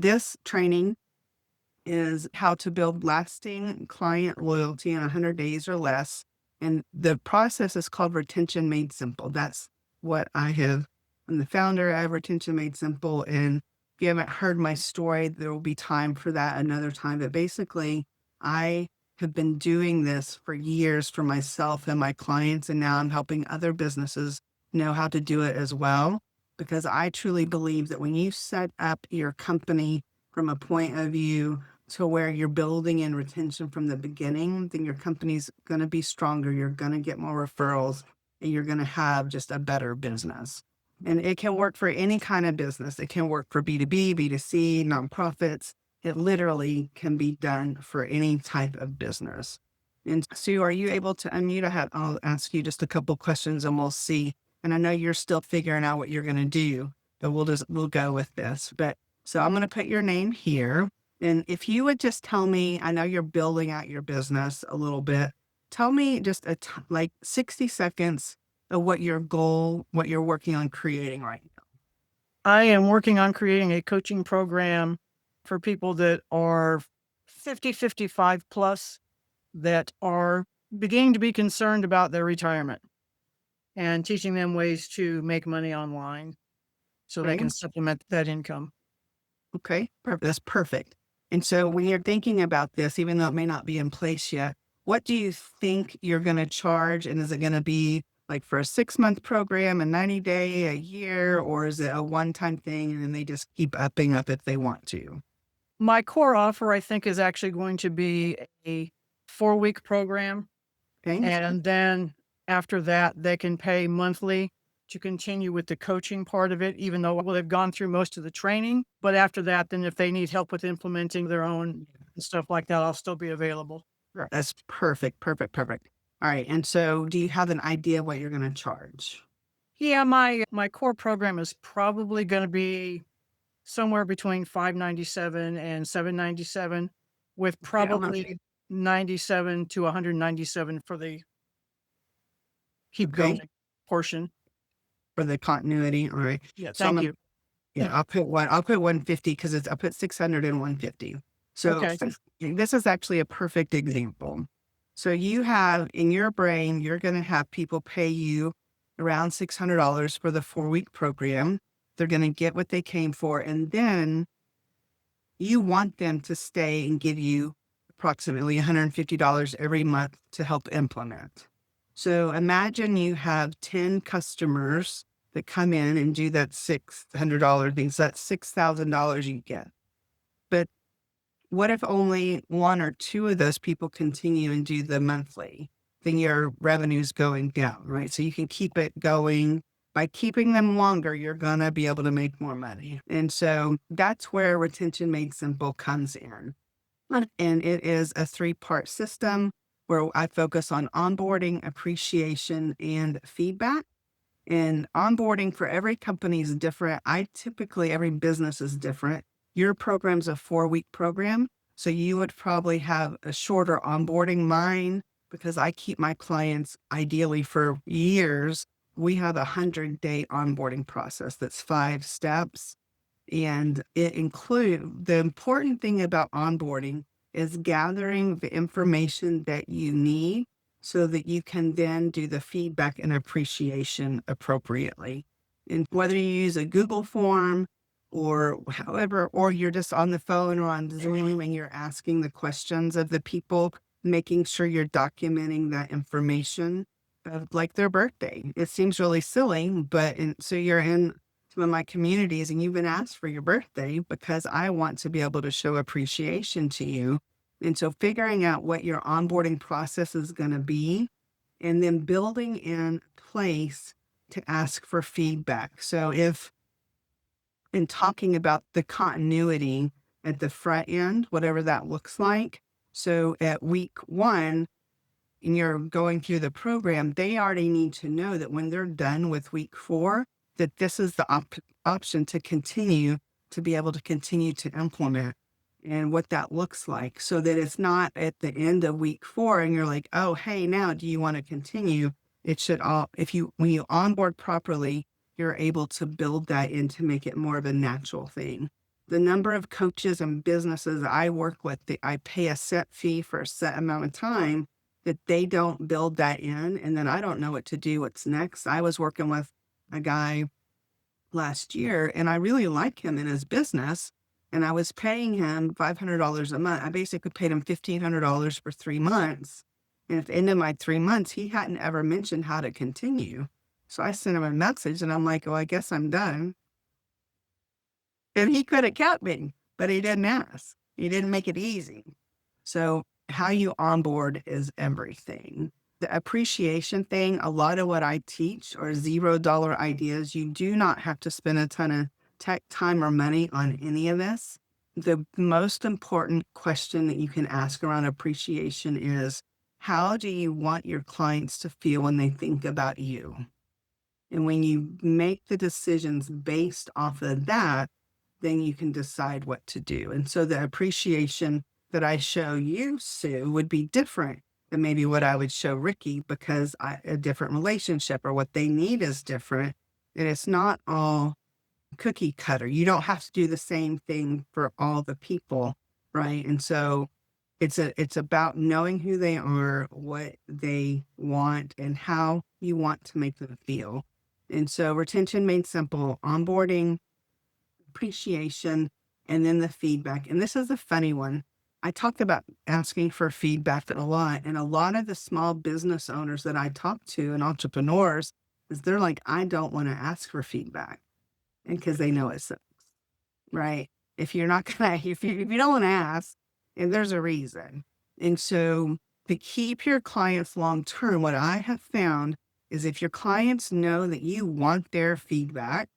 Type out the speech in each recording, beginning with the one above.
This training is how to build lasting client loyalty in 100 days or less. And the process is called Retention Made Simple. That's what I have. I'm the founder. I have Retention Made Simple. And if you haven't heard my story, there will be time for that another time. But basically, I have been doing this for years for myself and my clients. And now I'm helping other businesses know how to do it as well. Because I truly believe that when you set up your company from a point of view to where you're building in retention from the beginning, then your company's going to be stronger. You're going to get more referrals and you're going to have just a better business. And it can work for any kind of business. It can work for B2B, B2C, nonprofits. It literally can be done for any type of business. And Sue, are you able to unmute? I'll ask you just a couple questions and we'll see. And I know you're still figuring out what you're going to do, but we'll go with this. So I'm going to put your name here. And if you would just tell me, I know you're building out your business a little bit. Tell me just like 60 seconds of what your goal, what you're working on creating right now. I am working on creating a coaching program for people that are 50, 55 plus that are beginning to be concerned about their retirement and teaching them ways to make money online so they Okay. can supplement that income. Okay. That's perfect. And so when you're thinking about this, even though it may not be in place yet, what do you think you're going to charge? And is it going to be like for a 6-month program, a 90-day, a year, or is it a one-time thing and then they just keep upping up if they want to? My core offer, I think, is actually going to be a 4-week program. Okay. And then after that, they can pay monthly to continue with the coaching part of it, even though they've gone through most of the training. But after that, then if they need help with implementing their own and stuff like that, I'll still be available. Sure. That's perfect. Perfect. Perfect. All right. And so do you have an idea what you're going to charge? Yeah, my core program is probably going to be somewhere between 597 and 797, with Okay. I'm not, probably 97 to 197 for the keep okay. going portion. For the continuity. All right. Yeah, So I'm thank going to, you. yeah, I'll put 150 because I'll put 600 and 150. So Okay. this is actually a perfect example. So you have in your brain, you're going to have people pay you around $600 for the 4-week program. They're going to get what they came for. And then you want them to stay and give you approximately $150 every month to help implement. So imagine you have 10 customers that come in and do that $600 thing. So that's $6,000 you get. But what if only one or two of those people continue and do the monthly? Then your revenue's going down, right? So you can keep it going. By keeping them longer, you're going to be able to make more money. And so that's where Retention Made Simple comes in. And it is a 3-part system where I focus on onboarding, appreciation, and feedback. And onboarding for every company is different. Every business is different. Your program's a 4-week program. So you would probably have a shorter onboarding. Mine, because I keep my clients ideally for years, we have a 100-day onboarding process that's 5 steps. And the important thing about onboarding is gathering the information that you need so that you can then do the feedback and appreciation appropriately. And whether you use a Google form or however, or you're just on the phone or on Zoom and you're asking the questions of the people, making sure you're documenting that information of like their birthday. It seems really silly, so you're in some of my communities and you've been asked for your birthday because I want to be able to show appreciation to you. And so figuring out what your onboarding process is going to be and then building in place to ask for feedback. So if in talking about the continuity at the front end, whatever that looks like. So at week 1, and you're going through the program, they already need to know that when they're done with week 4, that this is the option to continue to be able to continue to implement and what that looks like so that it's not at the end of week 4 and you're like, oh, hey, now do you want to continue? It should when you onboard properly, you're able to build that in to make it more of a natural thing. The number of coaches and businesses I work with, that I pay a set fee for a set amount of time, that they don't build that in, and then I don't know what to do, what's next. I was working with a guy last year, and I really like him in his business, and I was paying him $500 a month. I basically paid him $1,500 for 3 months, and at the end of my 3 months, he hadn't ever mentioned how to continue. So I sent him a message, and I'm like, "Well, I guess I'm done." And he could have kept me, but he didn't ask. He didn't make it easy. So how you onboard is everything. The appreciation thing, a lot of what I teach are $0 ideas. You do not have to spend a ton of tech time or money on any of this. The most important question that you can ask around appreciation is, how do you want your clients to feel when they think about you? And when you make the decisions based off of that, then you can decide what to do. And so the appreciation that I show you, Sue, would be different than maybe what I would show Ricky, because a different relationship or what they need is different. And it's not all cookie cutter. You don't have to do the same thing for all the people, right? And so it's about knowing who they are, what they want, and how you want to make them feel. And so retention made simple, onboarding, appreciation, and then the feedback. And this is a funny one. I talked about asking for feedback a lot, and a lot of the small business owners that I talk to and entrepreneurs is they're like, I don't want to ask for feedback, and because they know it sucks, right? If you're not gonna, if you don't want to ask, and there's a reason. And so to keep your clients long term, what I have found is if your clients know that you want their feedback,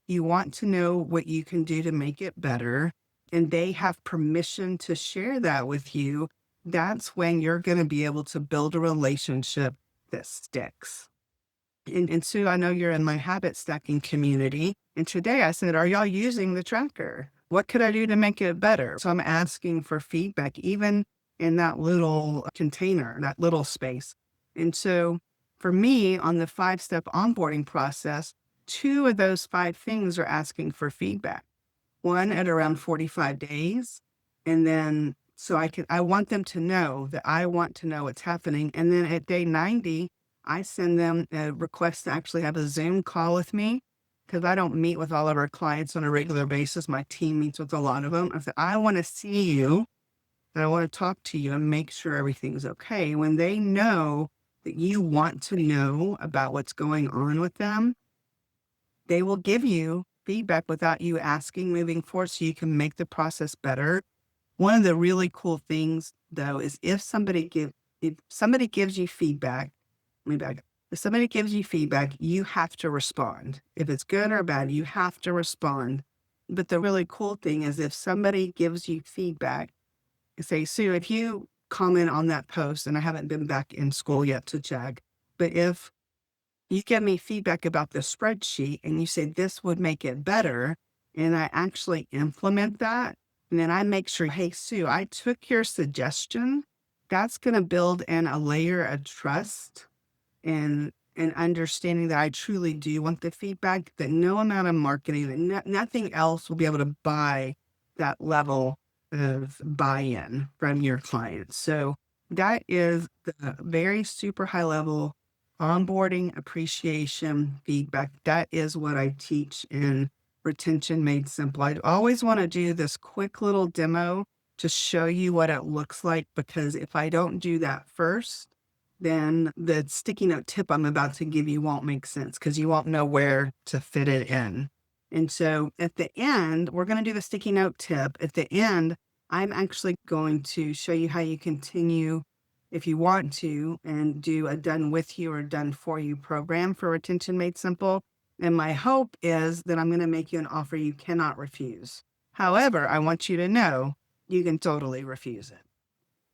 you want to know what you can do to make it better, and they have permission to share that with you, that's when you're going to be able to build a relationship that sticks. And Sue, I know you're in my habit stacking community. And today I said, are y'all using the tracker? What could I do to make it better? So I'm asking for feedback, even in that little container, that little space. And so for me, on the 5-step onboarding process, 2 of those 5 things are asking for feedback. One at around 45 days. And then I want them to know that I want to know what's happening. And then at day 90, I send them a request to actually have a Zoom call with me, because I don't meet with all of our clients on a regular basis. My team meets with a lot of them. I said, I want to see you and I want to talk to you and make sure everything's okay. When they know that you want to know about what's going on with them, they will give you feedback without you asking moving forward, so you can make the process better. One of the really cool things, though, is if somebody gives you feedback, let me back up. If somebody gives you feedback, you have to respond. If it's good or bad, you have to respond. But the really cool thing is if somebody gives you feedback, say, Sue, if you comment on that post, and I haven't been back in school yet to check, but if you give me feedback about the spreadsheet and you say this would make it better, and I actually implement that, and then I make sure, hey, Sue, I took your suggestion, that's going to build in a layer of trust and understanding that I truly do want the feedback, that no amount of marketing, that nothing else will be able to buy that level of buy-in from your clients. So that is the very super high level onboarding, appreciation, feedback. That is what I teach in Retention Made Simple. I always want to do this quick little demo to show you what it looks like, because if I don't do that first, then the sticky note tip I'm about to give you won't make sense, because you won't know where to fit it in. And so at the end, we're going to do the sticky note tip. At the end, I'm actually going to show you how you continue, if you want to, and do a done with you or done for you program for Retention Made Simple. And my hope is that I'm going to make you an offer you cannot refuse. However, I want you to know you can totally refuse it.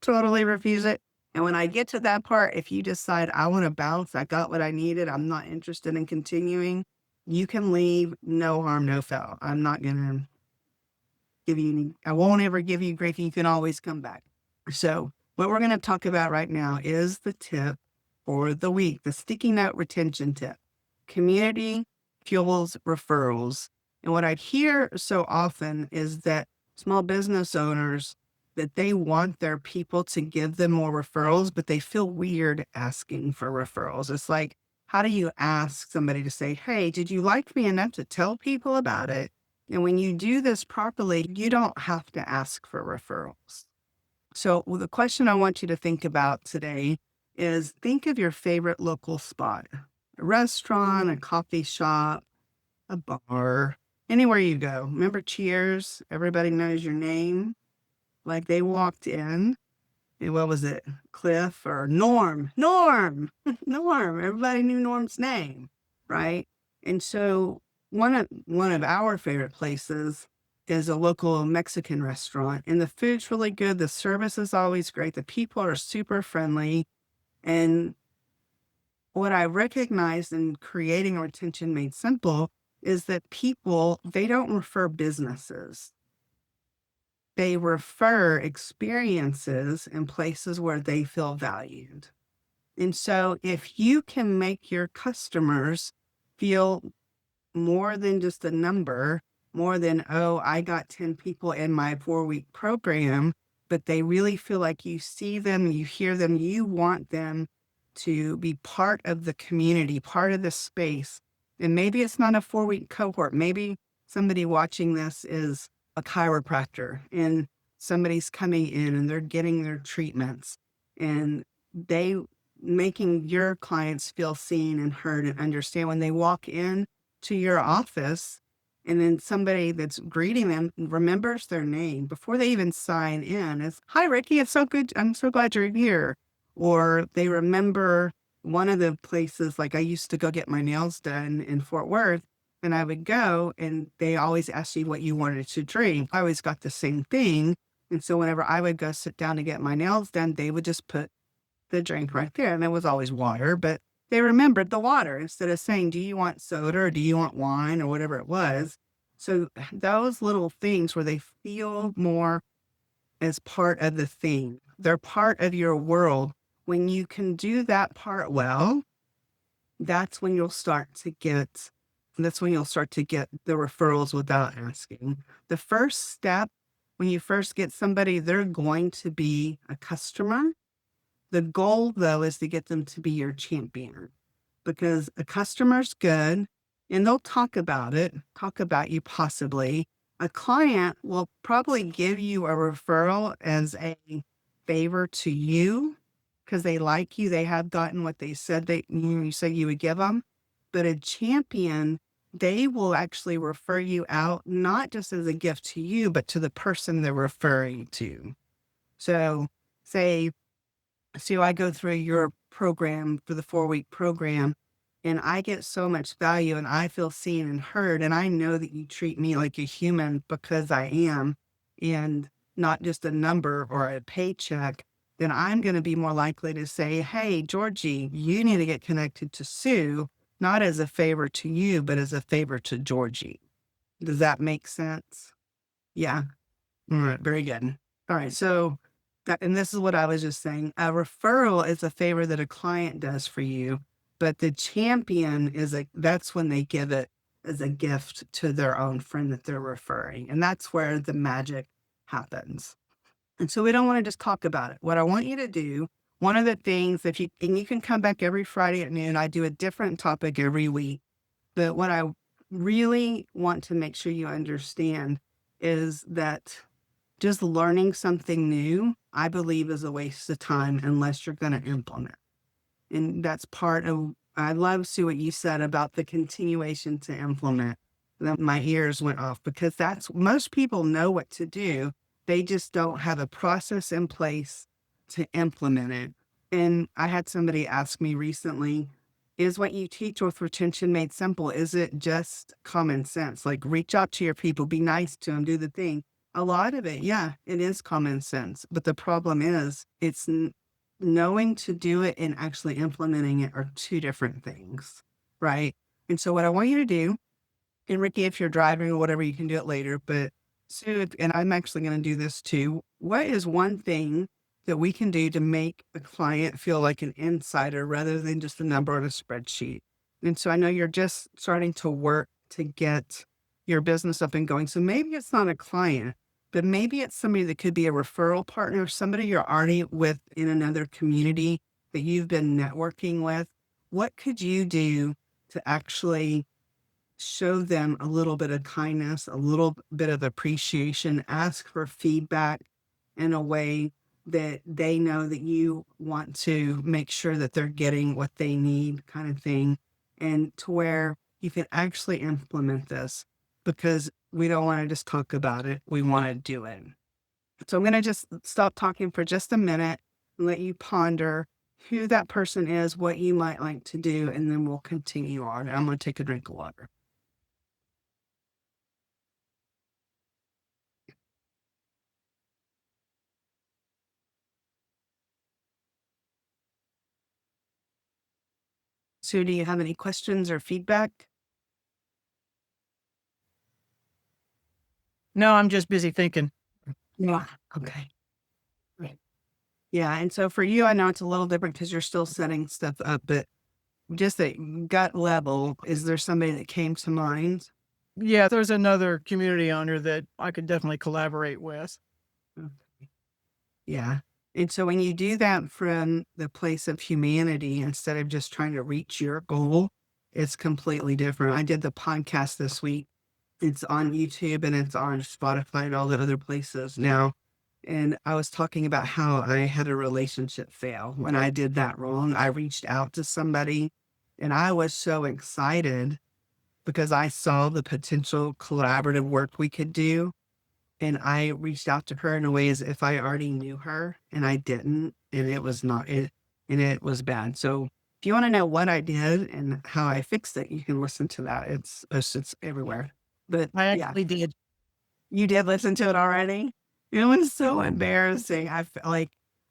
Totally refuse it. And when I get to that part, if you decide I want to bounce, I got what I needed, I'm not interested in continuing, you can leave. No harm, no foul. I'm not going to give you any, I won't ever give you grief. You can always come back. So what we're going to talk about right now is the tip for the week, the sticky note retention tip. Community fuels referrals. And what I hear so often is that small business owners, that they want their people to give them more referrals, but they feel weird asking for referrals. It's like, how do you ask somebody to say, hey, did you like me enough to tell people about it? And when you do this properly, you don't have to ask for referrals. So, well, the question I want you to think about today is think of your favorite local spot, a restaurant, a coffee shop, a bar, anywhere you go. Remember Cheers? Everybody knows your name. Like they walked in, and what was it? Cliff or Norm? Norm, Norm. Everybody knew Norm's name, right? And so one of our favorite places is a local Mexican restaurant, and the food's really good. The service is always great. The people are super friendly, and what I recognized in creating retention made simple is that people, they don't refer businesses. They refer experiences and places where they feel valued. And so if you can make your customers feel more than just a number, more than, oh, I got 10 people in my 4-week program, but they really feel like you see them, you hear them, you want them to be part of the community, part of the space. And maybe it's not a 4-week cohort. Maybe somebody watching this is a chiropractor and somebody's coming in and they're getting their treatments and they making your clients feel seen and heard and understand when they walk in to your office, and then somebody that's greeting them remembers their name before they even sign in. It's, hi, Ricky, it's so good. I'm so glad you're here. Or they remember one of the places, like I used to go get my nails done in Fort Worth, and I would go and they always asked you what you wanted to drink. I always got the same thing. And so whenever I would go sit down to get my nails done, they would just put the drink right there. And it was always water, but they remembered the water instead of saying, do you want soda or do you want wine or whatever it was? So those little things where they feel more as part of the thing, they're part of your world. When you can do that part well, that's when you'll start to get that's when you'll start to get the referrals without asking. The first step, when you first get somebody, they're going to be a customer. The goal, though, is to get them to be your champion because a customer's good and they'll talk about it, talk about you possibly. A client will probably give you a referral as a favor to you because they like you. They have gotten what they said you said you would give them. But a champion, they will actually refer you out, not just as a gift to you, but to the person they're referring to. So say, so I go through your program for the 4-week program and I get so much value and I feel seen and heard. And I know that you treat me like a human because I am and not just a number or a paycheck. Then I'm going to be more likely to say, hey, Georgie, you need to get connected to Sue, not as a favor to you, but as a favor to Georgie. Does that make sense? Yeah. All right, very good. All right, so that, and this is what I was just saying. A referral is a favor that a client does for you, but the champion that's when they give it as a gift to their own friend that they're referring. And that's where the magic happens. And so we don't want to just talk about it. What I want you to do, one of the things, and you can come back every Friday at noon, I do a different topic every week. But what I really want to make sure you understand is that just learning something new, I believe, is a waste of time unless you're going to implement. And that's part of, I love, Sue, what you said about the continuation to implement. Then my ears went off because that's, most people know what to do. They just don't have a process in place to implement it. And I had somebody ask me recently, is what you teach with retention made simple? Is it just common sense? Like reach out to your people, be nice to them, do the thing. A lot of it, yeah, it is common sense. But the problem is it's knowing to do it and actually implementing it are two different things, right? And so what I want you to do, and Ricky, if you're driving or whatever, you can do it later, but Sue, and I'm actually going to do this too. What is one thing that we can do to make a client feel like an insider rather than just a number on a spreadsheet? And so I know you're just starting to work to get your business up and going. So maybe it's not a client, but maybe it's somebody that could be a referral partner, somebody you're already with in another community that you've been networking with. What could you do to actually show them a little bit of kindness, a little bit of appreciation, ask for feedback in a way that they know that you want to make sure that they're getting what they need, kind of thing, and to where you can actually implement this because we don't want to just talk about it, we want to do it. So I'm going to just stop talking for just a minute and let you ponder who that person is, what you might like to do, and then we'll continue on. I'm going to take a drink of water. So do you have any questions or feedback? No, I'm just busy thinking. Yeah. Okay. Right. Yeah. And so for you, I know it's a little different because you're still setting stuff up, but just at gut level, is there somebody that came to mind? Yeah, there's another community owner that I could definitely collaborate with. Mm. Yeah. And so when you do that from the place of humanity instead of just trying to reach your goal, it's completely different. I did the podcast this week. It's on YouTube and it's on Spotify and all the other places now. And I was talking about how I had a relationship fail. When I did that wrong, I reached out to somebody and I was so excited because I saw the potential collaborative work we could do. And I reached out to her in a way as if I already knew her and I didn't. And it was not it and it was bad. So if you want to know what I did and how I fixed it, you can listen to that. It's everywhere. But I yeah, actually did. you did listen to it already? It was so embarrassing. I felt like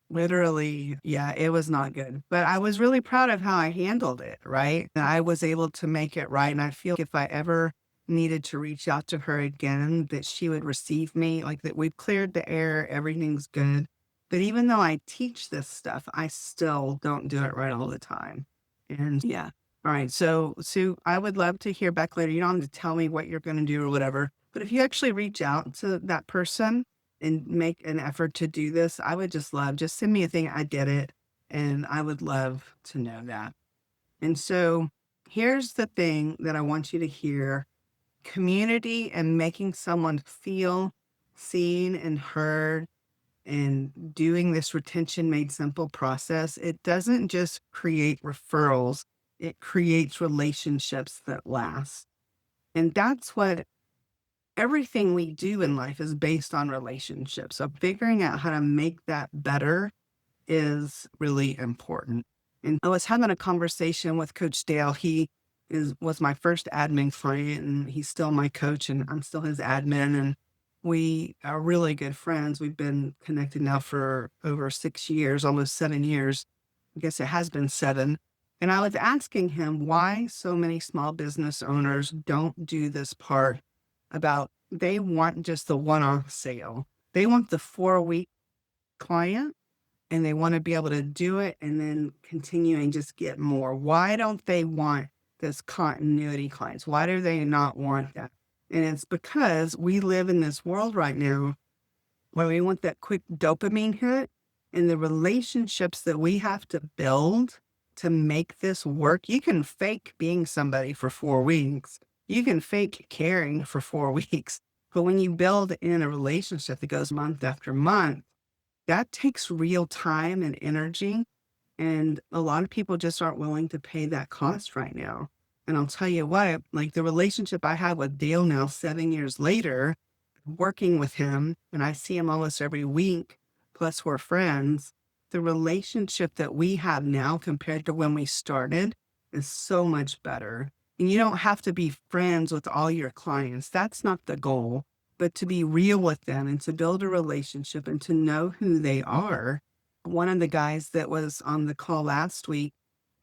literally, yeah, it was not good. But I was really proud of how I handled it, right? And I was able to make it right. And I feel if I ever needed to reach out to her again, that she would receive me, like that we've cleared the air, everything's good. But even though I teach this stuff, I still don't do it right all the time. And yeah. All right. So, Sue, I would love to hear back later. You don't have to tell me what you're going to do or whatever. But if you actually reach out to that person and make an effort to do this, I would just love, just send me a thing. I did it. And I would love to know that. And so here's the thing that I want you to hear: community and making someone feel seen and heard and doing this retention made simple process. It doesn't just create referrals, it creates relationships that last. And that's what everything we do in life is based on relationships. So figuring out how to make that better is really important. And I was having a conversation with Coach Dale. He was my first admin client and he's still my coach and I'm still his admin. And we are really good friends. We've been connected now for over 6 years, almost 7 years. I guess it has been seven. And I was asking him why so many small business owners don't do this part about they want just the one-off sale. They want the 4-week client and they want to be able to do it and then continue and just get more. Why don't they want this continuity clients? Why do they not want that? And it's because we live in this world right now where we want that quick dopamine hit and the relationships that we have to build to make this work. You can fake being somebody for 4 weeks. You can fake caring for 4 weeks. But when you build in a relationship that goes month after month, that takes real time and energy. And a lot of people just aren't willing to pay that cost right now. And I'll tell you what, like the relationship I have with Dale now, 7 years later, working with him, and I see him almost every week, plus we're friends. The relationship that we have now compared to when we started is so much better. And you don't have to be friends with all your clients. That's not the goal, but to be real with them and to build a relationship and to know who they are. One of the guys that was on the call last week,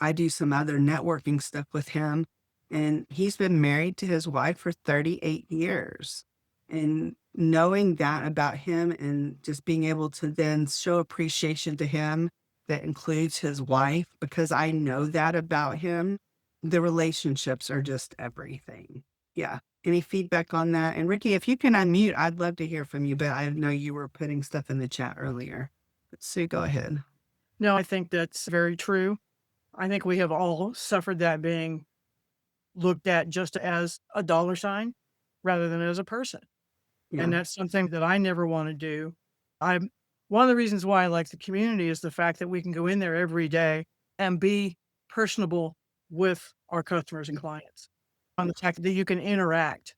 I do some other networking stuff with him, and he's been married to his wife for 38 years. And knowing that about him and just being able to then show appreciation to him that includes his wife, because I know that about him, the relationships are just everything. Yeah. Any feedback on that? And Ricky, if you can unmute, I'd love to hear from you, but I know you were putting stuff in the chat earlier. But Sue, go ahead. No, I think that's very true. I think we have all suffered that being looked at just as a dollar sign rather than as a person. And Yeah. that's something that I never want to do. I'm one of the reasons why I like the community is the fact that we can go in there every day and be personable with our customers and clients. On the fact that you can interact.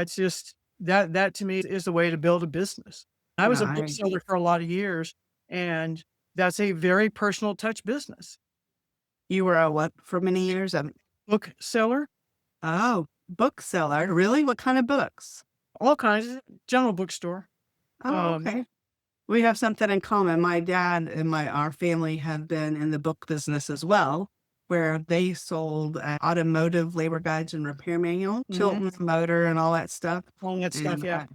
It's just that to me is the way to build a business. I Yeah. was a bookseller for a lot of years, and that's a very personal touch business. You were a what for many years? Bookseller, Oh, bookseller. Really? What kind of books? all kinds of general bookstore. Oh, Um, okay. We have something in common. My dad and our family have been in the book business as well, where they sold automotive labor guides and repair manual, mhm, Chilton's motor and all that stuff. all that stuff, And yeah.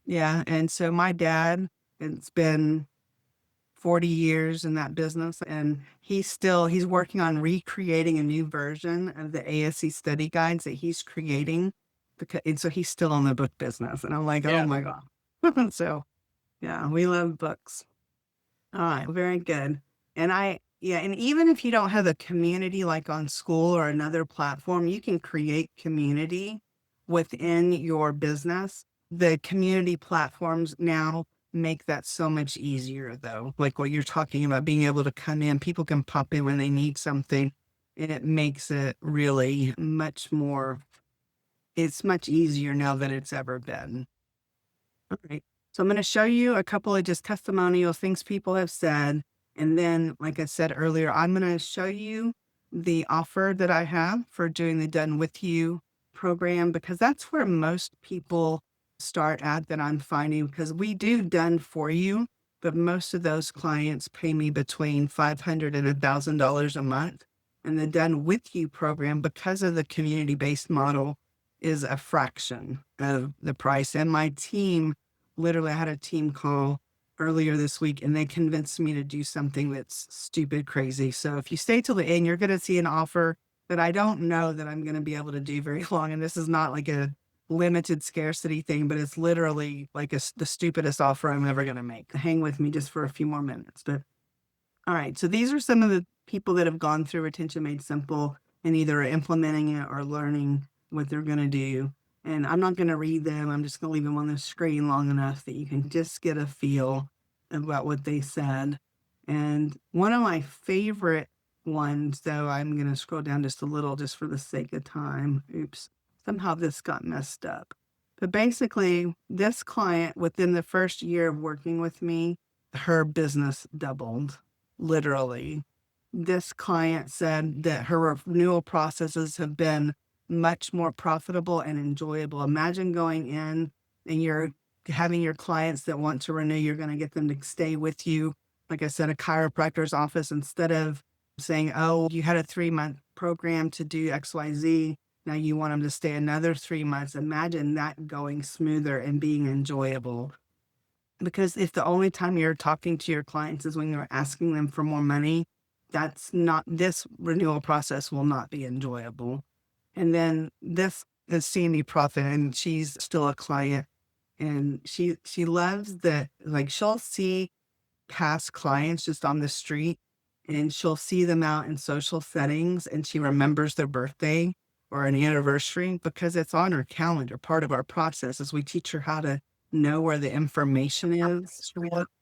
yeah, and so my dad, it's been 40 years in that business, and he's working on recreating a new version of the ASC study guides that he's creating, because and so he's still in the book business. And I'm like, oh Yeah. my God. So yeah, we love books. All right, very good. Yeah, and even if you don't have a community like on school or another platform, you can create community within your business. The community platforms now make that so much easier, though. Like what you're talking about, being able to come in, people can pop in when they need something, and it makes it really it's much easier now than it's ever been. All right. So I'm going to show you a couple of just testimonial things people have said. And then, like I said earlier, I'm going to show you the offer that I have for doing the Done With You program, because that's where most people start at that I'm finding, because we do Done For You, but most of those clients pay me between $500 and $1,000 a month. And the Done With You program, because of the community-based model, is a fraction of the price. And my team, literally, I had a team call earlier this week and they convinced me to do something that's stupid crazy. So if you stay till the end, you're going to see an offer that I don't know that I'm going to be able to do very long. And this is not like a limited scarcity thing, but it's literally like the stupidest offer I'm ever going to make. Hang with me just for a few more minutes. But all right. So these are some of the people that have gone through Retention Made Simple and either are implementing it or learning what they're going to do. And I'm not going to read them. I'm just going to leave them on the screen long enough that you can just get a feel about what they said. And one of my favorite ones, though, I'm going to scroll down just a little just for the sake of time. Oops. Somehow this got messed up. But basically, this client, within the first year of working with me, her business doubled, literally. This client said that her renewal processes have been much more profitable and enjoyable. Imagine going in and you're having your clients that want to renew, you're going to get them to stay with you. Like I said, a chiropractor's office, instead of saying, oh, you had a 3-month program to do XYZ. Now you want them to stay another 3 months. Imagine that going smoother and being enjoyable. Because if the only time you're talking to your clients is when you're asking them for more money, this renewal process will not be enjoyable. And then this is Sandy Profit, and she's still a client. And she loves that, like, she'll see past clients just on the street and she'll see them out in social settings and she remembers their birthday or an anniversary because it's on her calendar. Part of our process is we teach her how to know where the information is.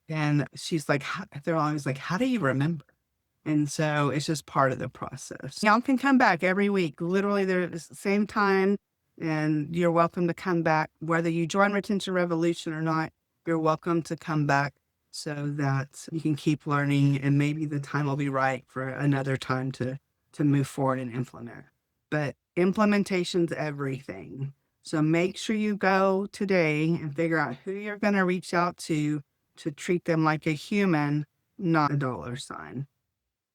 And she's like, they're always like, how do you remember? And so it's just part of the process. Y'all can come back every week. Literally, they're at the same time, and you're welcome to come back. Whether you join Retention Revolution or not, you're welcome to come back so that you can keep learning, and maybe the time will be right for another time to move forward and implement. But implementation's everything. So make sure you go today and figure out who you're going to reach out to treat them like a human, not a dollar sign.